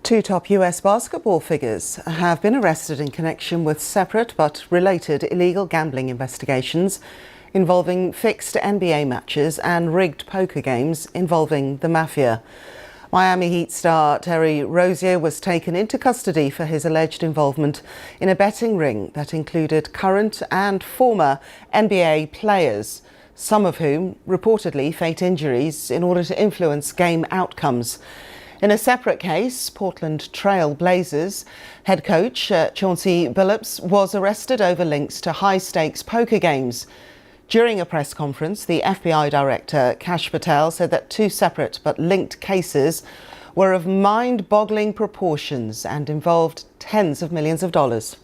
Two top US basketball figures have been arrested in connection with separate but related illegal gambling investigations involving fixed NBA matches and rigged poker games involving the Mafia. Miami Heat star Terry Rozier was taken into custody for his alleged involvement in a betting ring that included current and former NBA players, some of whom reportedly faked injuries in order to influence game outcomes. In a separate case, Portland Trail Blazers head coach Chauncey Billups was arrested over links to high-stakes poker games. During a press conference, the FBI director, Kash Patel, said that two separate but linked cases were of mind-boggling proportions and involved tens of millions of dollars.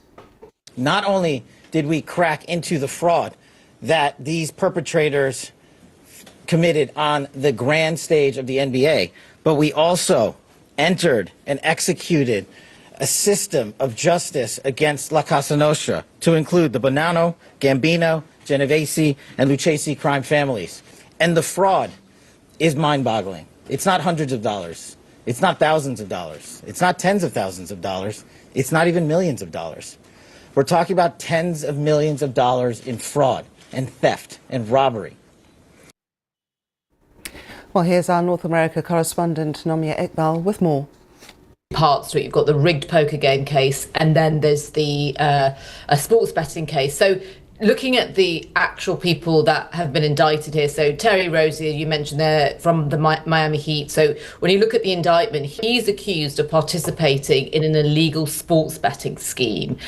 Not only did we crack into the fraud that these perpetrators committed on the grand stage of the NBA, but we also entered and executed a system of justice against La Casa Nostra to include the Bonanno, Gambino, Genovese, and Lucchese crime families. And the fraud is mind-boggling. It's not hundreds of dollars. It's not thousands of dollars. It's not tens of thousands of dollars. It's not even millions of dollars. We're talking about tens of millions of dollars in fraud and theft and robbery. Well, here's our North America correspondent, Nomia Iqbal, with more. Parts to it. You've got the rigged poker game case, and then there's the a sports betting case. So looking at the actual people that have been indicted here, so Terry Rozier, you mentioned there, from the Miami Heat. So when you look at the indictment, he's accused of participating in an illegal sports betting scheme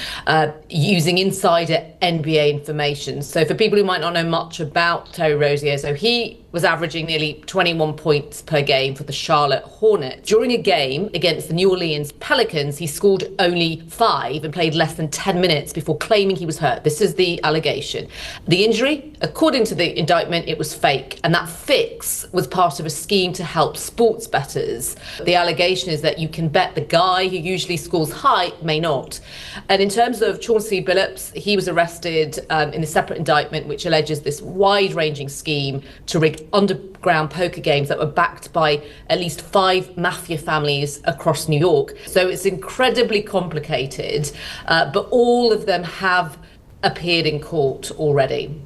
using insider NBA information. So for people who might not know much about Terry Rozier, so he was averaging nearly 21 points per game for the Charlotte Hornets. During a game against the New Orleans Pelicans, he scored only 5 and played less than 10 minutes before claiming he was hurt. This is the allegation. The injury, according to the indictment, it was fake, and that fix was part of a scheme to help sports bettors. The allegation is that you can bet the guy who usually scores high may not. And in terms of Chauncey Billups, he was arrested in a separate indictment which alleges this wide-ranging scheme to rig underground poker games that were backed by at least 5 mafia families across New York. So it's incredibly complicated, but all of them have appeared in court already.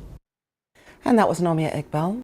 And that was Nomia Iqbal.